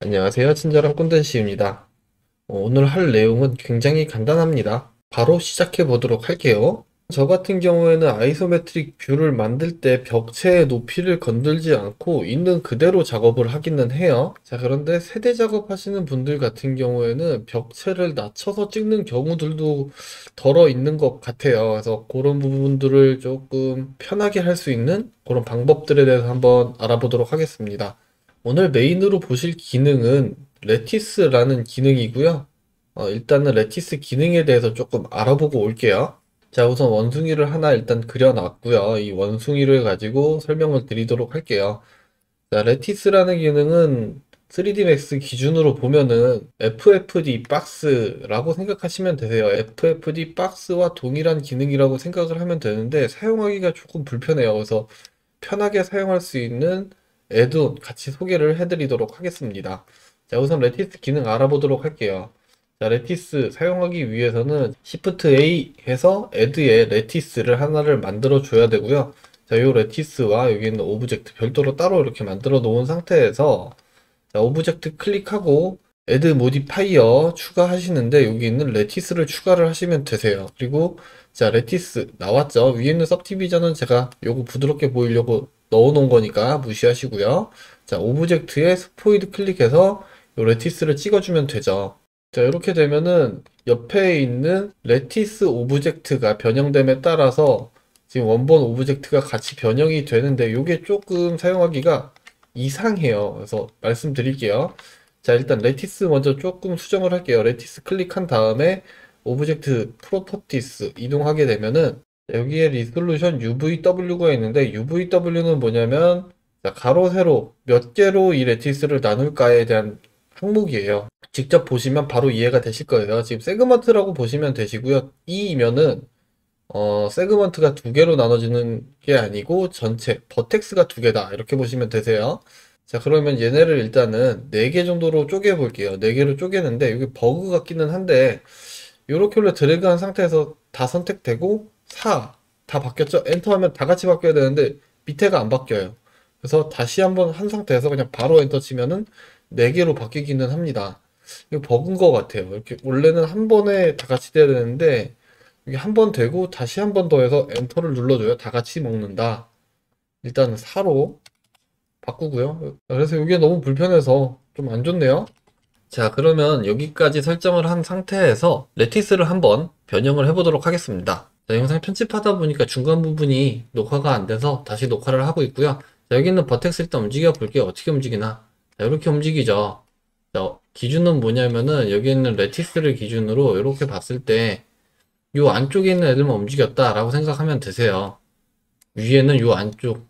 안녕하세요. 친절한 꼰대씨입니다. 오늘 할 내용은 굉장히 간단합니다. 바로 시작해 보도록 할게요. 저 같은 경우에는 아이소메트릭 뷰를 만들 때 벽체의 높이를 건들지 않고 있는 그대로 작업을 하기는 해요. 자, 그런데 세대 작업하시는 분들 같은 경우에는 벽체를 낮춰서 찍는 경우들도 덜어 있는 것 같아요. 그래서 그런 부분들을 조금 편하게 할 수 있는 그런 방법들에 대해서 한번 알아보도록 하겠습니다. 오늘 메인으로 보실 기능은 레티스라는 기능이고요. 일단은 레티스 기능에 대해서 조금 알아보고 올게요. 자, 우선 원숭이를 하나 일단 그려놨고요. 이 원숭이를 가지고 설명을 드리도록 할게요. 자, 레티스라는 기능은 3D Max 기준으로 보면은 FFD 박스라고 생각하시면 되세요. FFD 박스와 동일한 기능이라고 생각을 하면 되는데 사용하기가 조금 불편해요. 그래서 편하게 사용할 수 있는 애도 같이 소개를 해드리도록 하겠습니다. 자, 우선 레티스 기능 알아보도록 할게요. 자, 레티스 사용하기 위해서는 Shift A 해서 add에 레티스를 하나를 만들어 줘야 되고요. 자, 요 레티스와 여기 있는 오브젝트 별도로 따로 이렇게 만들어 놓은 상태에서 자, 오브젝트 클릭하고 add modifier 추가하시는데 여기 있는 레티스를 추가를 하시면 되세요. 그리고 자, 레티스 나왔죠? 위에 있는 सब디비전은 제가 요거 부드럽게 보이려고 넣어 놓은 거니까 무시하시고요. 자, 오브젝트에 스포이드 클릭해서 요 레티스를 찍어주면 되죠. 자, 이렇게 되면은 옆에 있는 레티스 오브젝트가 변형됨에 따라서 지금 원본 오브젝트가 같이 변형이 되는데 요게 조금 사용하기가 이상해요. 그래서 말씀드릴게요. 자, 일단 레티스 먼저 조금 수정을 할게요. 레티스 클릭한 다음에 오브젝트 프로퍼티스 이동하게 되면은 여기에 리솔루션 UVW가 있는데 UVW는 뭐냐면 자, 가로 세로 몇 개로 이 레티스를 나눌까에 대한 항목이에요. 직접 보시면 바로 이해가 되실 거예요. 지금 세그먼트라고 보시면 되시고요. 이면은 세그먼트가 두 개로 나눠지는 게 아니고 전체 버텍스가 두 개다 이렇게 보시면 되세요. 자, 그러면 얘네를 일단은 4개 정도로 쪼개 볼게요. 4개로 쪼개는데 여기 버그 같기는 한데 요렇게 원래 드래그한 상태에서 다 선택되고 4 다 바뀌었죠? 엔터하면 다 같이 바뀌어야 되는데 밑에가 안 바뀌어요. 그래서 다시 한번 한 상태에서 그냥 바로 엔터 치면은 4개로 바뀌기는 합니다. 이거 버그인 것 같아요. 이렇게 원래는 한 번에 다 같이 돼야 되는데 이게 한 번 되고 다시 한 번 더 해서 엔터를 눌러줘요. 다 같이 먹는다. 일단은 4로 바꾸고요. 그래서 이게 너무 불편해서 좀 안 좋네요. 자, 그러면 여기까지 설정을 한 상태에서 레티스를 한번 변형을 해보도록 하겠습니다. 자, 영상 편집하다 보니까 중간 부분이 녹화가 안 돼서 다시 녹화를 하고 있고요. 자, 여기 있는 버텍스 일단 움직여 볼게요. 어떻게 움직이나. 자, 이렇게 움직이죠. 자, 기준은 뭐냐면은 여기 있는 레티스를 기준으로 이렇게 봤을 때 요 안쪽에 있는 애들만 움직였다라고 생각하면 되세요. 위에는 요 안쪽,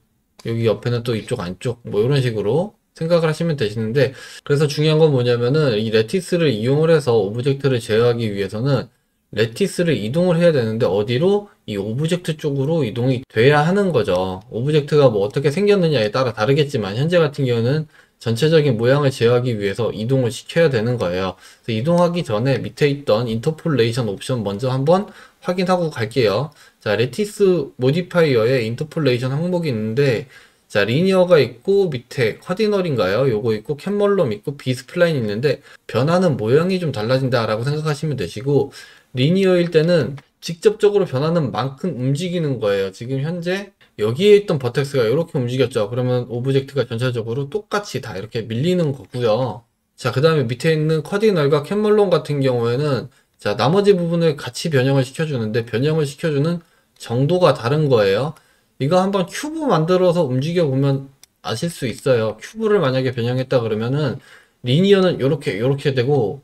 여기 옆에는 또 이쪽 안쪽, 뭐 이런 식으로 생각을 하시면 되시는데, 그래서 중요한 건 뭐냐면은 이 레티스를 이용을 해서 오브젝트를 제어하기 위해서는 레티스를 이동을 해야 되는데 어디로? 이 오브젝트 쪽으로 이동이 돼야 하는 거죠. 오브젝트가 뭐 어떻게 생겼느냐에 따라 다르겠지만 현재 같은 경우는 전체적인 모양을 제어하기 위해서 이동을 시켜야 되는 거예요. 그래서 이동하기 전에 밑에 있던 인터폴레이션 옵션 먼저 한번 확인하고 갈게요. 자, 레티스 모디파이어에 인터폴레이션 항목이 있는데, 자, 리니어가 있고, 밑에 커디널인가요? 요거 있고, 캔멀럼 있고, 비스플라인 있는데, 변하는 모양이 좀 달라진다라고 생각하시면 되시고, 리니어일 때는 직접적으로 변하는 만큼 움직이는 거예요. 지금 현재 여기에 있던 버텍스가 이렇게 움직였죠. 그러면 오브젝트가 전체적으로 똑같이 다 이렇게 밀리는 거고요. 자, 그 다음에 밑에 있는 커디널과 캔멀론 같은 경우에는 자, 나머지 부분을 같이 변형을 시켜주는데 변형을 시켜주는 정도가 다른 거예요. 이거 한번 큐브 만들어서 움직여 보면 아실 수 있어요. 큐브를 만약에 변형했다 그러면은 리니어는 요렇게 되고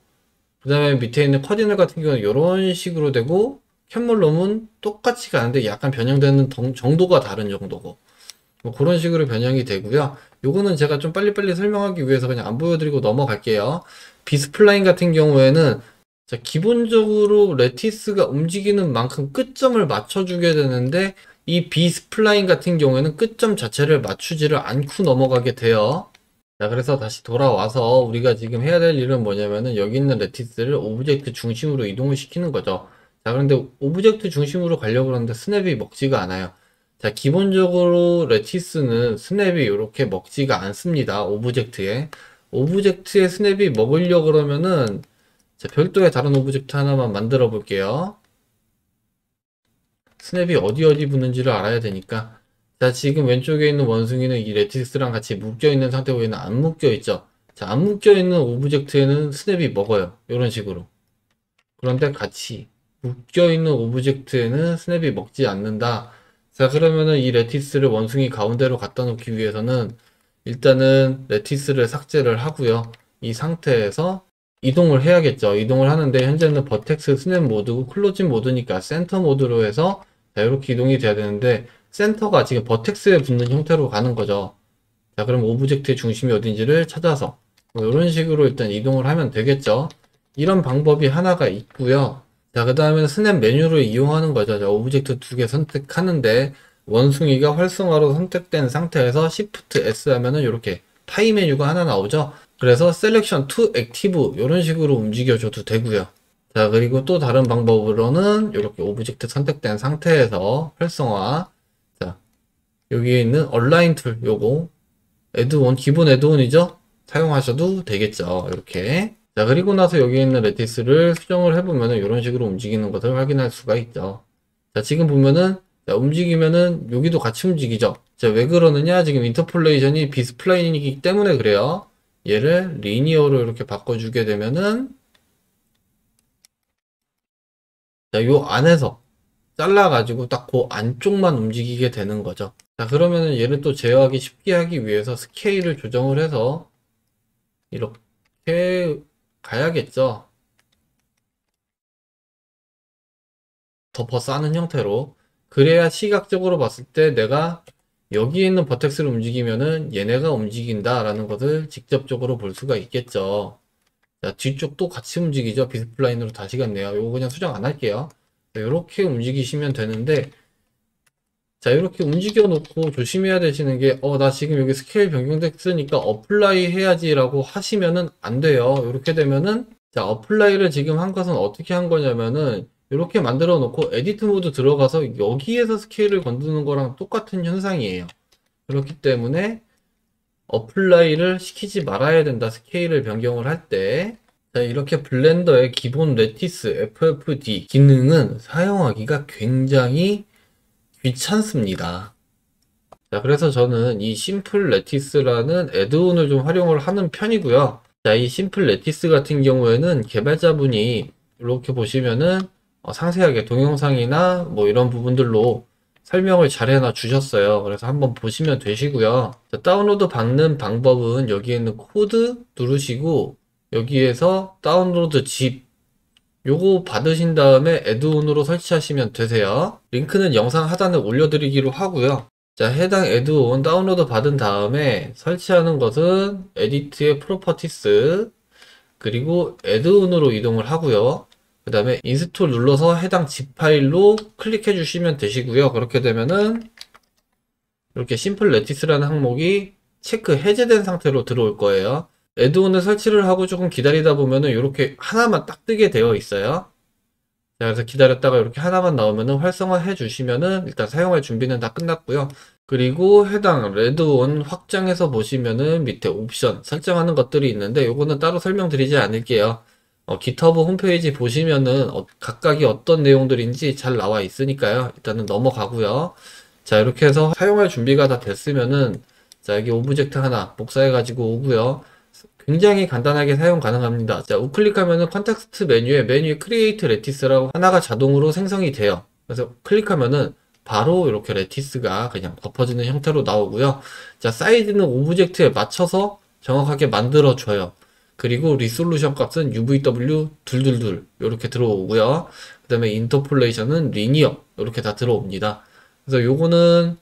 그 다음에 밑에 있는 커디널 같은 경우는 이런 식으로 되고 캔물럼은 똑같이 가는데 약간 변형되는 정도가 다른 정도고 뭐 그런 식으로 변형이 되고요. 요거는 제가 좀 빨리빨리 설명하기 위해서 그냥 안 보여드리고 넘어갈게요. 비스플라인 같은 경우에는 자, 기본적으로 레티스가 움직이는 만큼 끝점을 맞춰주게 되는데 이 비스플라인 같은 경우에는 끝점 자체를 맞추지를 않고 넘어가게 돼요. 자, 그래서 다시 돌아와서 우리가 지금 해야 될 일은 뭐냐면은 여기 있는 레티스를 오브젝트 중심으로 이동을 시키는 거죠. 자, 그런데 오브젝트 중심으로 가려고 그러는데 스냅이 먹지가 않아요. 자, 기본적으로 레티스는 스냅이 이렇게 먹지가 않습니다. 오브젝트에. 오브젝트에 스냅이 먹으려 그러면은 자, 별도의 다른 오브젝트 하나만 만들어 볼게요. 스냅이 어디 붙는지를 알아야 되니까. 자, 지금 왼쪽에 있는 원숭이는 이 레티스랑 같이 묶여 있는 상태고 얘는 안 묶여 있죠. 자, 안 묶여 있는 오브젝트에는 스냅이 먹어요. 이런 식으로. 그런데 같이 묶여 있는 오브젝트에는 스냅이 먹지 않는다. 자, 그러면은 이 레티스를 원숭이 가운데로 갖다 놓기 위해서는 일단은 레티스를 삭제를 하고요. 이 상태에서 이동을 해야겠죠. 이동을 하는데 현재는 버텍스 스냅 모드고 클로징 모드니까 센터 모드로 해서 자, 이렇게 이동이 돼야 되는데 센터가 지금 버텍스에 붙는 형태로 가는 거죠. 자, 그럼 오브젝트의 중심이 어딘지를 찾아서 뭐 이런 식으로 일단 이동을 하면 되겠죠. 이런 방법이 하나가 있고요. 자, 그 다음에는 스냅 메뉴를 이용하는 거죠. 자, 오브젝트 두 개 선택하는데 원숭이가 활성화로 선택된 상태에서 Shift S 하면은 이렇게 파이 메뉴가 하나 나오죠. 그래서 Selection to Active 이런 식으로 움직여줘도 되고요. 자, 그리고 또 다른 방법으로는 이렇게 오브젝트 선택된 상태에서 활성화. 자, 여기에 있는 Align 툴 요거 애드온 기본 애드온이죠. 사용하셔도 되겠죠. 이렇게. 자, 그리고 나서 여기 있는 레티스를 수정을 해보면은 이런 식으로 움직이는 것을 확인할 수가 있죠. 자, 지금 보면은 자, 움직이면은 여기도 같이 움직이죠. 자, 왜 그러느냐? 지금 인터폴레이션이 비스플레인이기 때문에 그래요. 얘를 리니어로 이렇게 바꿔주게 되면은 자, 요 안에서 잘라가지고 딱 그 안쪽만 움직이게 되는 거죠. 자, 그러면은 얘를 또 제어하기 쉽게 하기 위해서 스케일을 조정을 해서 이렇게 가야겠죠. 덮어 싸는 형태로. 그래야 시각적으로 봤을 때 내가 여기에 있는 버텍스를 움직이면은 얘네가 움직인다 라는 것을 직접적으로 볼 수가 있겠죠. 자, 뒤쪽도 같이 움직이죠. 비스플라인으로 다시 갔네요. 이거 그냥 수정 안 할게요. 이렇게 움직이시면 되는데 자, 이렇게 움직여 놓고 조심해야 되시는 게 나 지금 여기 스케일 변경됐으니까 어플라이 해야지 라고 하시면은 안 돼요. 이렇게 되면은 자, 어플라이를 지금 한 것은 어떻게 한 거냐면은 이렇게 만들어 놓고 에디트 모드 들어가서 여기에서 스케일을 건드는 거랑 똑같은 현상이에요. 그렇기 때문에 어플라이를 시키지 말아야 된다. 스케일을 변경을 할 때. 자, 이렇게 블렌더의 기본 레티스 FFD 기능은 사용하기가 굉장히 귀찮습니다. 자, 그래서 저는 이 심플 레티스라는 애드온을 좀 활용을 하는 편이고요. 자, 이 심플 레티스 같은 경우에는 개발자분이 이렇게 보시면은 상세하게 동영상이나 뭐 이런 부분들로 설명을 잘 해놔 주셨어요. 그래서 한번 보시면 되시고요. 자, 다운로드 받는 방법은 여기에 있는 코드 누르시고 여기에서 다운로드 집 요거 받으신 다음에 애드온으로 설치하시면 되세요. 링크는 영상 하단에 올려드리기로 하고요. 자, 해당 애드온 다운로드 받은 다음에 설치하는 것은 에디트의 프로퍼티스 그리고 애드온으로 이동을 하고요. 그 다음에 인스톨 눌러서 해당 zip 파일로 클릭해 주시면 되시고요. 그렇게 되면은 이렇게 심플 레티스라는 항목이 체크 해제된 상태로 들어올 거예요. 애드온을 설치를 하고 조금 기다리다 보면은 이렇게 하나만 딱 뜨게 되어 있어요. 자, 그래서 기다렸다가 이렇게 하나만 나오면은 활성화해 주시면은 일단 사용할 준비는 다 끝났고요. 그리고 해당 레드온 확장해서 보시면은 밑에 옵션 설정하는 것들이 있는데 요거는 따로 설명드리지 않을게요. GitHub 홈페이지 보시면은 각각이 어떤 내용들인지 잘 나와 있으니까요. 일단은 넘어가고요. 자, 이렇게 해서 사용할 준비가 다 됐으면은 자, 여기 오브젝트 하나 복사해 가지고 오고요. 굉장히 간단하게 사용 가능합니다. 자, 우클릭하면은 컨텍스트 메뉴에 크리에이트 레티스라고 하나가 자동으로 생성이 돼요. 그래서 클릭하면은 바로 이렇게 레티스가 그냥 덮어지는 형태로 나오고요. 자, 사이즈는 오브젝트에 맞춰서 정확하게 만들어 줘요. 그리고 리솔루션 값은 UVW 둘둘둘 이렇게 들어오고요. 그 다음에 인터폴레이션은 리니어 이렇게 다 들어옵니다. 그래서 요거는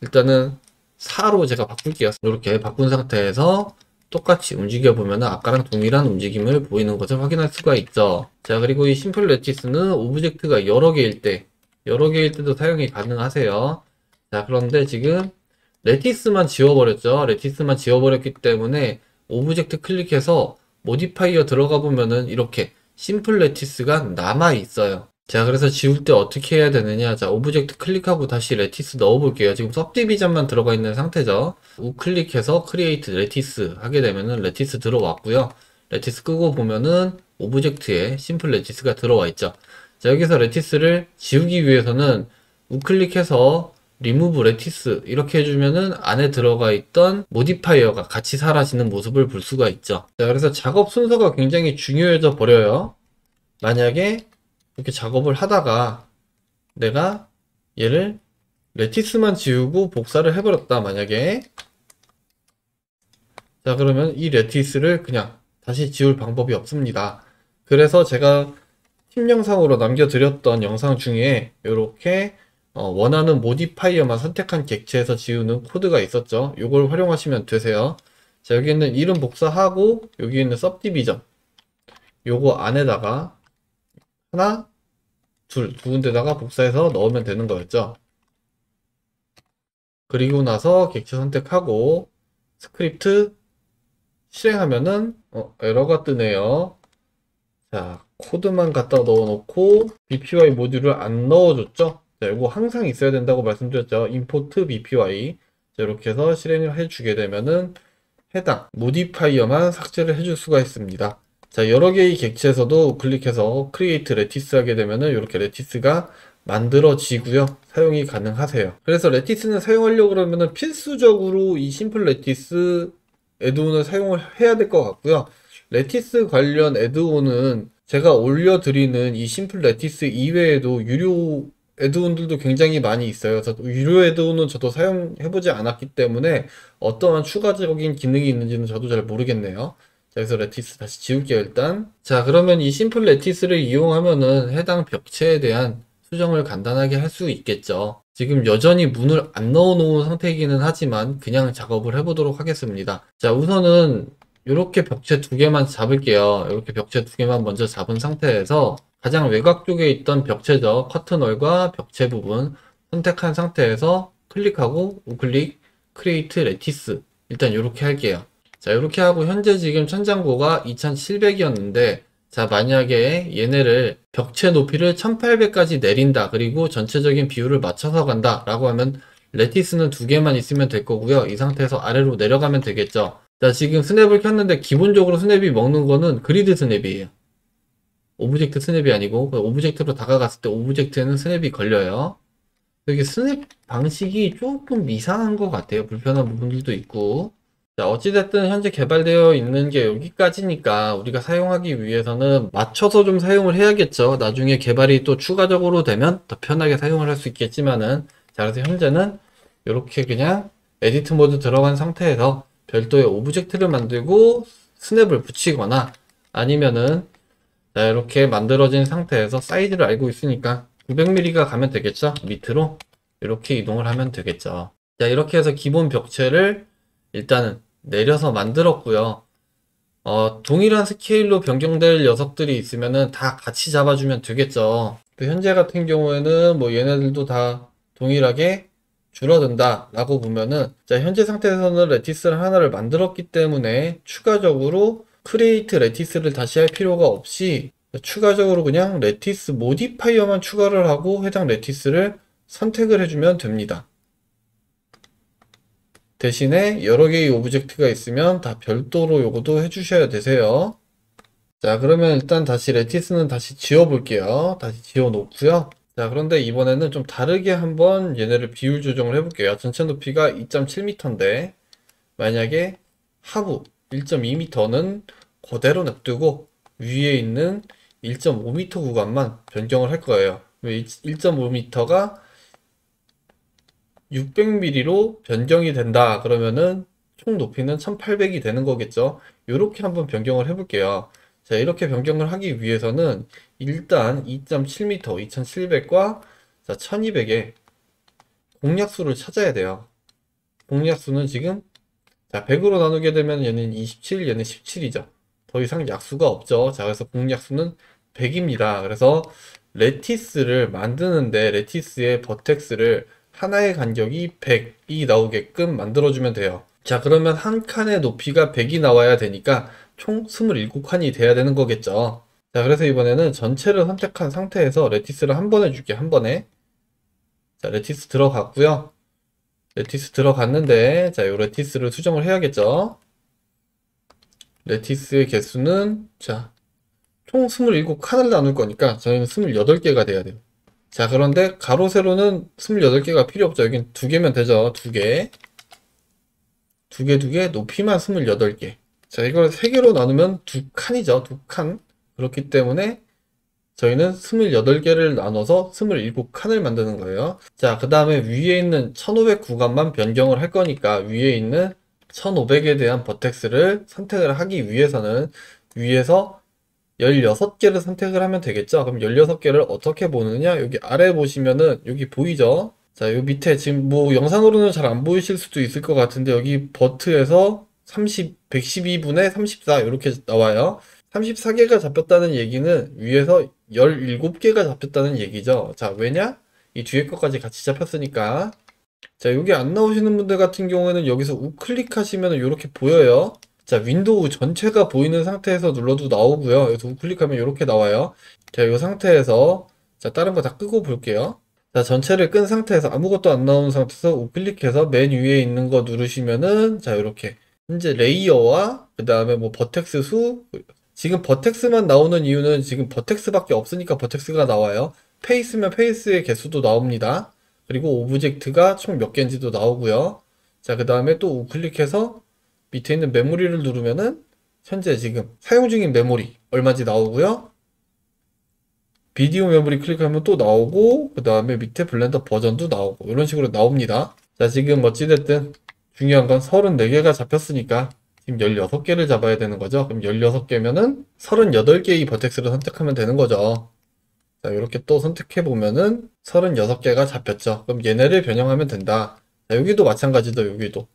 일단은 4로 제가 바꿀게요. 이렇게 바꾼 상태에서 똑같이 움직여 보면 아까랑 동일한 움직임을 보이는 것을 확인할 수가 있죠. 자, 그리고 이 심플 레티스는 오브젝트가 여러 개일 때도 사용이 가능하세요. 자, 그런데 지금 레티스만 지워버렸죠. 레티스만 지워버렸기 때문에 오브젝트 클릭해서 모디파이어 들어가 보면은 이렇게 심플 레티스가 남아 있어요. 자, 그래서 지울 때 어떻게 해야 되느냐. 자, 오브젝트 클릭하고 다시 레티스 넣어 볼게요. 지금 सब디비전만 들어가 있는 상태죠. 우클릭해서 크리에이트 레티스 하게 되면은 레티스 들어왔고요. 레티스 끄고 보면은 오브젝트에 심플 레티스가 들어와 있죠. 자, 여기서 레티스를 지우기 위해서는 우클릭해서 리무브 레티스 이렇게 해주면은 안에 들어가 있던 모디파이어가 같이 사라지는 모습을 볼 수가 있죠. 자, 그래서 작업 순서가 굉장히 중요해져 버려요. 만약에 이렇게 작업을 하다가 내가 얘를 레티스만 지우고 복사를 해버렸다 만약에, 자 그러면 이 레티스를 그냥 다시 지울 방법이 없습니다. 그래서 제가 팀 영상으로 남겨드렸던 영상 중에 이렇게 원하는 모디파이어만 선택한 객체에서 지우는 코드가 있었죠. 이걸 활용하시면 되세요. 자, 여기 있는 이름 복사하고 여기 있는 subdivision 요거 안에다가 하나 두 군데다가 복사해서 넣으면 되는 거였죠. 그리고 나서 객체 선택하고 스크립트 실행하면은 에러가 뜨네요. 자, 코드만 갖다 넣어놓고 BPY 모듈을 안 넣어줬죠. 자, 이거 항상 있어야 된다고 말씀드렸죠. import BPY. 자, 이렇게 해서 실행을 해주게 되면은 해당 모디파이어만 삭제를 해줄 수가 있습니다. 자, 여러 개의 객체에서도 클릭해서 create 레티스 하게 되면은 이렇게 레티스가 만들어지고요. 사용이 가능하세요. 그래서 레티스는 사용하려고 그러면은 필수적으로 이 심플 레티스 애드온을 사용을 해야 될 것 같고요. 레티스 관련 애드온은 제가 올려드리는 이 심플 레티스 이외에도 유료 애드온들도 굉장히 많이 있어요. 그래서 유료 애드온은 저도 사용해보지 않았기 때문에 어떠한 추가적인 기능이 있는지는 저도 잘 모르겠네요. 자, 그래서 레티스 다시 지울게요, 일단. 자, 그러면 이 심플 레티스를 이용하면은 해당 벽체에 대한 수정을 간단하게 할 수 있겠죠. 지금 여전히 문을 안 넣어 놓은 상태이기는 하지만 그냥 작업을 해보도록 하겠습니다. 자, 우선은 이렇게 벽체 두 개만 잡을게요. 이렇게 벽체 두 개만 먼저 잡은 상태에서 가장 외곽 쪽에 있던 벽체죠. 커튼홀과 벽체 부분 선택한 상태에서 클릭하고 우클릭 크리에이트 레티스 일단 이렇게 할게요. 자, 이렇게 하고 현재 지금 천장고가 2700이었는데 자, 만약에 얘네를 벽체 높이를 1800까지 내린다. 그리고 전체적인 비율을 맞춰서 간다. 라고 하면 레티스는 두 개만 있으면 될 거고요. 이 상태에서 아래로 내려가면 되겠죠. 자, 지금 스냅을 켰는데 기본적으로 스냅이 먹는 거는 그리드 스냅이에요. 오브젝트 스냅이 아니고 오브젝트로 다가갔을 때 오브젝트에는 스냅이 걸려요. 여기 스냅 방식이 조금 이상한 것 같아요. 불편한 부분들도 있고. 자, 어찌됐든 현재 개발되어 있는 게 여기까지니까 우리가 사용하기 위해서는 맞춰서 좀 사용을 해야겠죠. 나중에 개발이 또 추가적으로 되면 더 편하게 사용을 할 수 있겠지만은, 자, 그래서 현재는 이렇게 그냥 에디트 모드 들어간 상태에서 별도의 오브젝트를 만들고 스냅을 붙이거나 아니면은 자, 이렇게 만들어진 상태에서 사이즈를 알고 있으니까 900mm가 가면 되겠죠. 밑으로 이렇게 이동을 하면 되겠죠. 자, 이렇게 해서 기본 벽체를 일단은 내려서 만들었고요. 동일한 스케일로 변경될 녀석들이 있으면은 다 같이 잡아주면 되겠죠. 현재 같은 경우에는 뭐 얘네들도 다 동일하게 줄어든다 라고 보면은, 자, 현재 상태에서는 레티스를 하나를 만들었기 때문에 추가적으로 크리에이트 레티스를 다시 할 필요가 없이 추가적으로 그냥 레티스 모디파이어만 추가를 하고 해당 레티스를 선택을 해주면 됩니다. 대신에 여러 개의 오브젝트가 있으면 다 별도로 요것도 해주셔야 되세요. 자, 그러면 일단 다시 레티스는 다시 지워 볼게요. 다시 지워 놓고요. 자, 그런데 이번에는 좀 다르게 한번 얘네를 비율 조정을 해볼게요. 전체 높이가 2.7m인데 만약에 하부 1.2m는 그대로 냅두고 위에 있는 1.5m 구간만 변경을 할 거예요. 1.5m가 600mm로 변경이 된다 그러면은 총 높이는 1800이 되는 거겠죠. 이렇게 한번 변경을 해볼게요. 자, 이렇게 변경을 하기 위해서는 일단 2.7m 2700과 1200의 공약수를 찾아야 돼요. 공약수는 지금 자, 100으로 나누게 되면 얘는 27, 얘는 17이죠. 더 이상 약수가 없죠. 자, 그래서 공약수는 100입니다. 그래서 레티스를 만드는데 레티스의 버텍스를 하나의 간격이 100이 나오게끔 만들어주면 돼요. 자, 그러면 한 칸의 높이가 100이 나와야 되니까 총 27칸이 돼야 되는 거겠죠. 자, 그래서 이번에는 전체를 선택한 상태에서 레티스를 한 번에 줄게, 한 번에. 자, 레티스 들어갔고요. 레티스 들어갔는데, 자, 요 레티스를 수정을 해야겠죠. 레티스의 개수는, 자, 총 27칸을 나눌 거니까 저희는 28개가 돼야 돼요. 자, 그런데 가로, 세로는 28개가 필요 없죠. 여긴 2개면 되죠. 2개. 2개, 2개, 높이만 28개. 자, 이걸 3개로 나누면 2칸이죠. 2칸. 그렇기 때문에 저희는 28개를 나눠서 27칸을 만드는 거예요. 자, 그 다음에 위에 있는 1500 구간만 변경을 할 거니까 위에 있는 1500에 대한 버텍스를 선택을 하기 위해서는 위에서 16개를 선택을 하면 되겠죠. 그럼 16개를 어떻게 보느냐? 여기 아래 보시면은 여기 보이죠? 자, 요 밑에 지금 뭐 영상으로는 잘 안 보이실 수도 있을 것 같은데 여기 버트에서 112분의 34 이렇게 나와요. 34개가 잡혔다는 얘기는 위에서 17개가 잡혔다는 얘기죠. 자, 왜냐? 이 뒤에 것까지 같이 잡혔으니까. 자, 여기 안 나오시는 분들 같은 경우에는 여기서 우클릭하시면 이렇게 보여요. 자, 윈도우 전체가 보이는 상태에서 눌러도 나오고요. 여기서 우클릭하면 이렇게 나와요. 자, 이 상태에서 자, 다른 거 다 끄고 볼게요. 자, 전체를 끈 상태에서 아무것도 안 나오는 상태에서 우클릭해서 맨 위에 있는 거 누르시면은 자, 이렇게 현재 레이어와 그 다음에 뭐 버텍스 수, 지금 버텍스만 나오는 이유는 지금 버텍스밖에 없으니까 버텍스가 나와요. 페이스면 페이스의 개수도 나옵니다. 그리고 오브젝트가 총 몇 개인지도 나오고요. 자, 그 다음에 또 우클릭해서 밑에 있는 메모리를 누르면은 현재 지금 사용 중인 메모리 얼마인지 나오고요. 비디오 메모리 클릭하면 또 나오고, 그 다음에 밑에 블렌더 버전도 나오고 이런 식으로 나옵니다. 자, 지금 어찌됐든 중요한 건 34개가 잡혔으니까 지금 16개를 잡아야 되는 거죠. 그럼 16개면은 38개의 버텍스를 선택하면 되는 거죠. 자, 이렇게 또 선택해 보면은 36개가 잡혔죠. 그럼 얘네를 변형하면 된다. 자, 여기도 마찬가지죠. 여기도.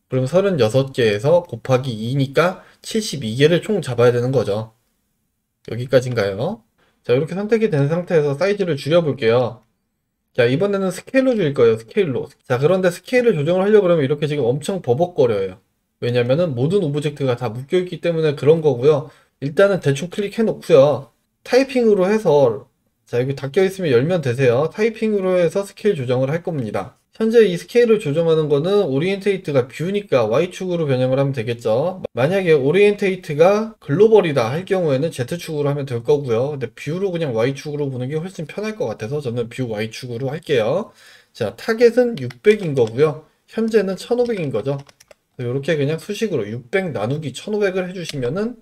그럼 36개에서 곱하기 2니까 72개를 총 잡아야 되는 거죠. 여기까지인가요? 자, 이렇게 선택이 된 상태에서 사이즈를 줄여볼게요. 자, 이번에는 스케일로 줄일 거예요. 스케일로. 자, 그런데 스케일을 조정을 하려고 그러면 이렇게 지금 엄청 버벅거려요. 왜냐면은 모든 오브젝트가 다 묶여있기 때문에 그런 거고요. 일단은 대충 클릭해 놓고요. 타이핑으로 해서 자, 여기 닫혀 있으면 열면 되세요. 타이핑으로 해서 스케일 조정을 할 겁니다. 현재 이 스케일을 조정하는 거는 오리엔테이트가 뷰니까 Y축으로 변형을 하면 되겠죠. 만약에 오리엔테이트가 글로벌이다 할 경우에는 Z축으로 하면 될 거고요. 근데 뷰로 그냥 Y축으로 보는 게 훨씬 편할 것 같아서 저는 뷰 Y축으로 할게요. 자, 타겟은 600인 거고요. 현재는 1500인 거죠. 이렇게 그냥 수식으로 600 나누기 1500을 해주시면은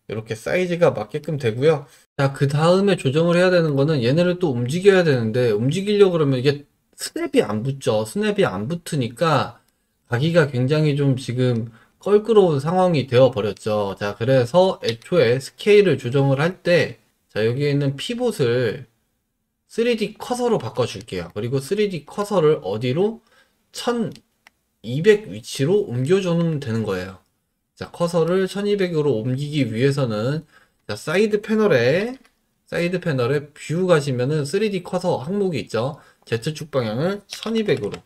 이렇게 사이즈가 맞게끔 되고요. 자, 그 다음에 조정을 해야 되는 거는 얘네를 또 움직여야 되는데 움직이려고 그러면 이게 스냅이 안 붙죠. 스냅이 안 붙으니까 가기가 굉장히 좀 지금 껄끄러운 상황이 되어 버렸죠. 자, 그래서 애초에 스케일을 조정을 할 때, 자, 여기에 있는 피봇을 3D 커서로 바꿔줄게요. 그리고 3D 커서를 어디로? 1200 위치로 옮겨주면 되는 거예요. 자, 커서를 1200으로 옮기기 위해서는 자, 사이드 패널에 뷰 가시면은 3D 커서 항목이 있죠. Z축 방향을 1200으로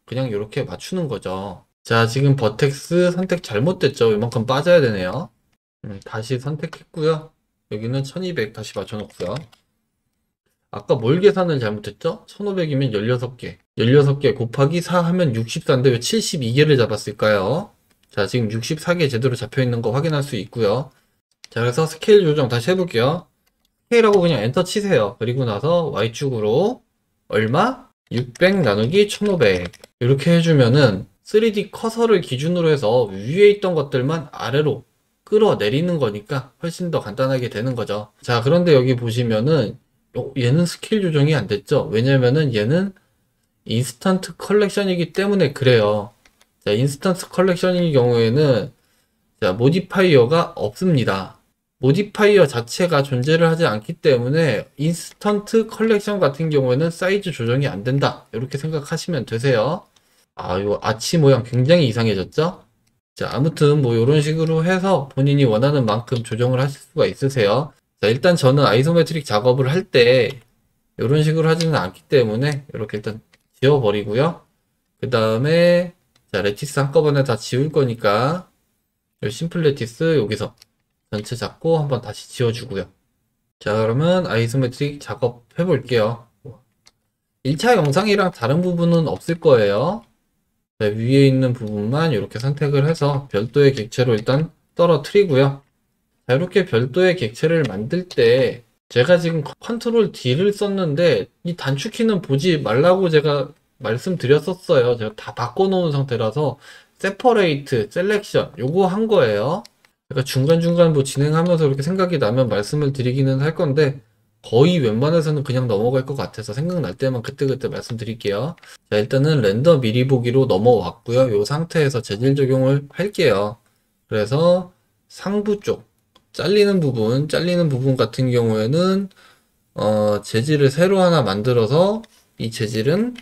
그냥 이렇게 맞추는 거죠. 자, 지금 버텍스 선택 잘못됐죠. 이만큼 빠져야 되네요. 다시 선택했고요. 여기는 1200 다시 맞춰놓고요. 아까 뭘 계산을 잘못했죠? 1500이면 16개. 16개 곱하기 4 하면 64인데 왜 72개를 잡았을까요? 자, 지금 64개 제대로 잡혀 있는 거 확인할 수 있고요. 자, 그래서 스케일 조정 다시 해볼게요. 스케일하고 그냥 엔터 치세요. 그리고 나서 Y축으로 얼마? 600 나누기 1500 이렇게 해주면은 3D 커서를 기준으로 해서 위에 있던 것들만 아래로 끌어내리는 거니까 훨씬 더 간단하게 되는 거죠. 자, 그런데 여기 보시면은 얘는 스케일 조정이 안 됐죠. 왜냐면은 얘는 인스턴트 컬렉션이기 때문에 그래요. 자, 인스턴트 컬렉션의 경우에는 자, 모디파이어가 없습니다. 모디파이어 자체가 존재를 하지 않기 때문에 인스턴트 컬렉션 같은 경우에는 사이즈 조정이 안 된다. 이렇게 생각하시면 되세요. 아, 요 아치 모양 굉장히 이상해졌죠? 자, 아무튼 뭐 이런 식으로 해서 본인이 원하는 만큼 조정을 하실 수가 있으세요. 자, 일단 저는 아이소메트릭 작업을 할 때 이런 식으로 하지는 않기 때문에 이렇게 일단 지워버리고요. 그 다음에 자, 레티스 한꺼번에 다 지울 거니까 요 심플 레티스 여기서 전체 잡고 한번 다시 지워주고요. 자, 그러면 아이소메트릭 작업해 볼게요. 1차 영상이랑 다른 부분은 없을 거예요. 자, 위에 있는 부분만 이렇게 선택을 해서 별도의 객체로 일단 떨어뜨리고요. 자, 이렇게 별도의 객체를 만들 때 제가 지금 컨트롤 D를 썼는데 이 단축키는 보지 말라고 제가 말씀드렸었어요. 제가 다 바꿔놓은 상태라서 세퍼레이트, 셀렉션 요거 한 거예요. 제가 중간중간 뭐 진행하면서 이렇게 생각이 나면 말씀을 드리기는 할 건데 거의 웬만해서는 그냥 넘어갈 것 같아서 생각날 때만 그때그때 말씀드릴게요. 자, 일단은 렌더 미리 보기로 넘어왔고요. 이 상태에서 재질 적용을 할게요. 그래서 상부 쪽 잘리는 부분 같은 경우에는 재질을 새로 하나 만들어서 이 재질은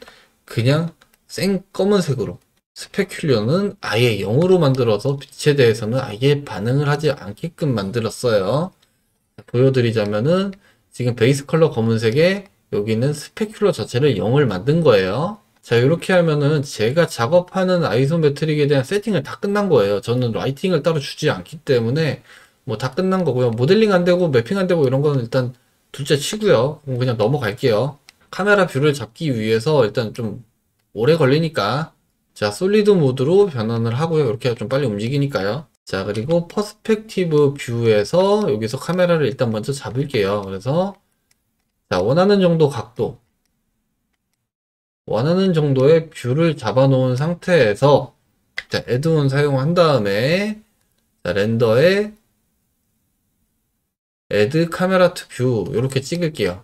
그냥 생 검은색으로, 스페큘러는 아예 0으로 만들어서 빛에 대해서는 아예 반응을 하지 않게끔 만들었어요. 보여드리자면은 지금 베이스 컬러 검은색에 여기는 스페큘러 자체를 0을 만든 거예요. 자, 이렇게 하면은 제가 작업하는 아이소메트릭에 대한 세팅을 다 끝난 거예요. 저는 라이팅을 따로 주지 않기 때문에 뭐 다 끝난 거고요. 모델링 안 되고 매핑 안 되고 이런 거는 일단 둘째 치고요. 그냥 넘어갈게요. 카메라 뷰를 잡기 위해서 일단 좀 오래 걸리니까 자, 솔리드 모드로 변환을 하고요. 이렇게 좀 빨리 움직이니까요. 자, 그리고 퍼스펙티브 뷰에서 여기서 카메라를 일단 먼저 잡을게요. 그래서 자, 원하는 정도 각도, 원하는 정도의 뷰를 잡아 놓은 상태에서 자, 애드온 사용한 다음에 자, 렌더에 애드 카메라 투 뷰 이렇게 찍을게요.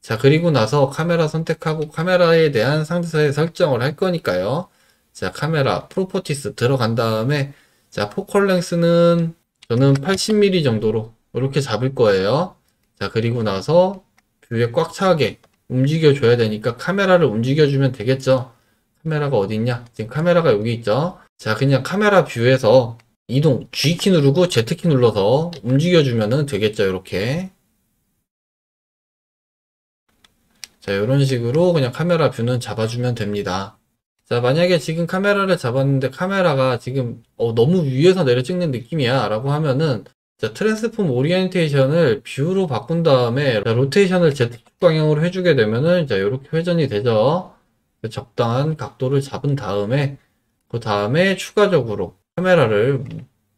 자, 그리고 나서 카메라 선택하고 카메라에 대한 상세히 설정을 할 거니까요. 자, 카메라 프로퍼티스 들어간 다음에 자, 포컬 랭스는 저는 80mm 정도로 이렇게 잡을 거예요. 자, 그리고 나서 뷰에 꽉 차게 움직여 줘야 되니까 카메라를 움직여 주면 되겠죠. 카메라가 어디 있냐? 지금 카메라가 여기 있죠. 자, 그냥 카메라 뷰에서 이동 G키 누르고 Z키 눌러서 움직여 주면 되겠죠. 이렇게. 자, 이런 식으로 그냥 카메라 뷰는 잡아주면 됩니다. 자, 만약에 지금 카메라를 잡았는데 카메라가 지금 너무 위에서 내려 찍는 느낌이야 라고 하면은 자, 트랜스폼 오리엔테이션을 뷰로 바꾼 다음에 자, 로테이션을 Z축 방향으로 해주게 되면은 자, 이렇게 회전이 되죠. 적당한 각도를 잡은 다음에 그 다음에 추가적으로 카메라를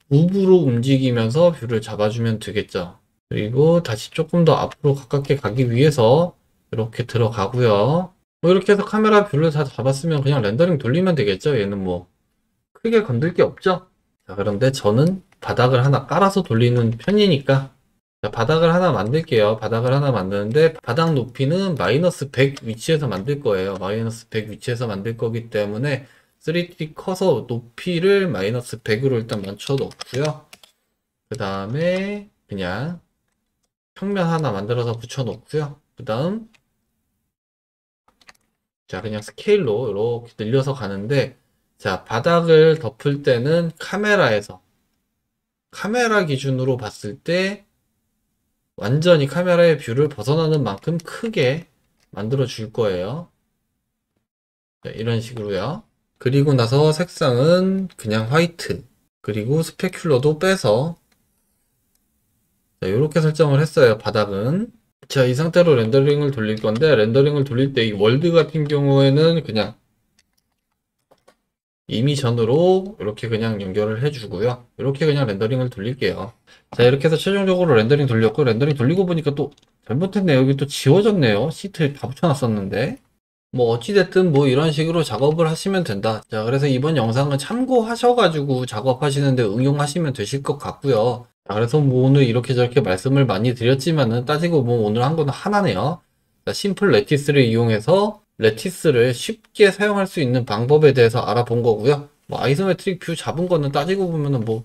무브로 움직이면서 뷰를 잡아주면 되겠죠. 그리고 다시 조금 더 앞으로 가깝게 가기 위해서 이렇게 들어가고요. 뭐 이렇게 해서 카메라 뷰를 다 잡았으면 그냥 렌더링 돌리면 되겠죠. 얘는 뭐 크게 건들 게 없죠. 자, 그런데 저는 바닥을 하나 깔아서 돌리는 편이니까 자, 바닥을 하나 만들게요. 바닥을 하나 만드는데 바닥 높이는 마이너스 100 위치에서 만들 거예요. 마이너스 100 위치에서 만들 거기 때문에 3D 커서 높이를 마이너스 100으로 일단 맞춰 놓고요. 그 다음에 그냥 평면 하나 만들어서 붙여 놓고요. 그 다음 자, 그냥 스케일로 이렇게 늘려서 가는데 자, 바닥을 덮을 때는 카메라에서 카메라 기준으로 봤을 때 완전히 카메라의 뷰를 벗어나는 만큼 크게 만들어 줄 거예요. 자, 이런 식으로요. 그리고 나서 색상은 그냥 화이트, 그리고 스페큘러도 빼서 자, 이렇게 설정을 했어요. 바닥은 자, 이 상태로 렌더링을 돌릴 건데 렌더링을 돌릴 때 이 월드 같은 경우에는 그냥 이미전으로 이렇게 그냥 연결을 해주고요. 이렇게 그냥 렌더링을 돌릴게요. 자, 이렇게 해서 최종적으로 렌더링 돌렸고, 렌더링 돌리고 보니까 또 잘못했네. 여기 또 지워졌네요. 시트 다 붙여놨었는데. 뭐 어찌됐든 뭐 이런 식으로 작업을 하시면 된다. 자, 그래서 이번 영상은 참고하셔가지고 작업하시는데 응용하시면 되실 것 같고요. 자, 그래서 뭐 오늘 이렇게 저렇게 말씀을 많이 드렸지만은 따지고 뭐 오늘 한 거는 하나네요. 자, 심플 레티스를 이용해서 레티스를 쉽게 사용할 수 있는 방법에 대해서 알아본 거고요. 뭐 아이소메트릭 뷰 잡은 거는 따지고 보면은 뭐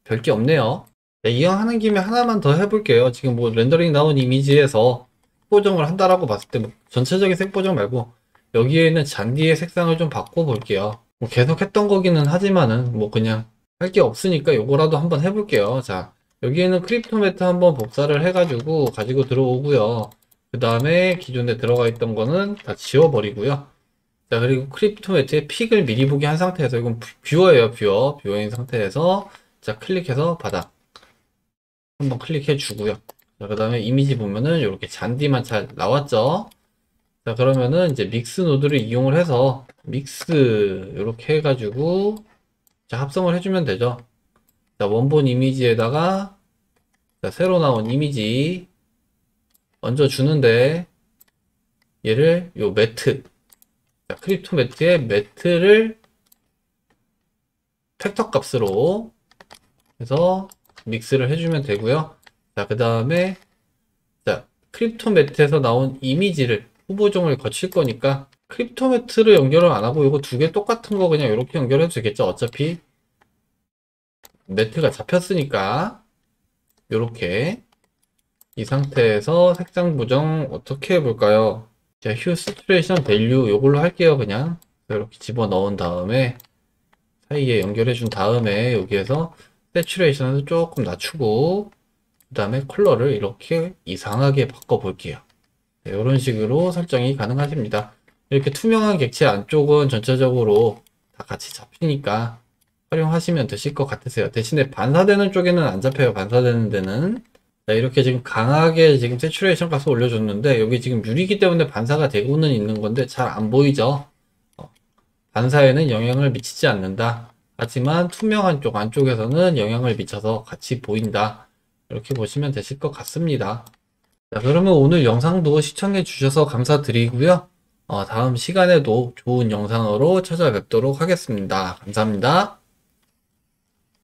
별게 없네요. 네, 이왕 하는 김에 하나만 더 해볼게요. 지금 뭐 렌더링 나온 이미지에서 색보정을 한다라고 봤을 때 뭐 전체적인 색보정 말고 여기에 있는 잔디의 색상을 좀 바꿔볼게요. 뭐 계속 했던 거기는 하지만은 뭐 그냥 할 게 없으니까 요거라도 한번 해볼게요. 자, 여기에는 크립토 매트 한번 복사를 해가지고 가지고 들어오고요. 그 다음에 기존에 들어가 있던 거는 다 지워버리고요. 자, 그리고 크립토 매트에 픽을 미리 보기 한 상태에서 이건 뷰어예요. 뷰어인 상태에서 자, 클릭해서 바닥 한번 클릭해 주고요. 자, 그 다음에 이미지 보면은 이렇게 잔디만 잘 나왔죠. 자, 그러면은 이제 믹스 노드를 이용을 해서 믹스 이렇게 해가지고 자, 합성을 해주면 되죠. 자, 원본 이미지에다가 자, 새로 나온 이미지 얹어주는데 얘를 요 매트, 자, 크립토 매트에 매트를 팩터 값으로 해서 믹스를 해주면 되고요. 자, 그 다음에 자, 크립토 매트에서 나온 이미지를 후보종을 거칠 거니까 크립토 매트를 연결을 안 하고 이거 두 개 똑같은 거 그냥 이렇게 연결해도 되겠죠. 어차피 매트가 잡혔으니까 이렇게 이 상태에서 색상 보정 어떻게 해볼까요? 자, 휴 스튜레이션 밸류 이걸로 할게요. 그냥 이렇게 집어 넣은 다음에 사이에 연결해 준 다음에 여기에서 세츄레이션을 조금 낮추고 그 다음에 컬러를 이렇게 이상하게 바꿔 볼게요. 네, 이런 식으로 설정이 가능하십니다. 이렇게 투명한 객체 안쪽은 전체적으로 다 같이 잡히니까 활용하시면 되실 것 같으세요. 대신에 반사되는 쪽에는 안 잡혀요. 반사되는 데는. 자, 이렇게 지금 강하게 지금 세츄레이션 값을 올려줬는데 여기 지금 유리기 때문에 반사가 되고는 있는 건데 잘 안 보이죠. 반사에는 영향을 미치지 않는다. 하지만 투명한 쪽 안쪽에서는 영향을 미쳐서 같이 보인다. 이렇게 보시면 되실 것 같습니다. 자, 그러면 오늘 영상도 시청해 주셔서 감사드리고요. 다음 시간에도 좋은 영상으로 찾아뵙도록 하겠습니다. 감사합니다.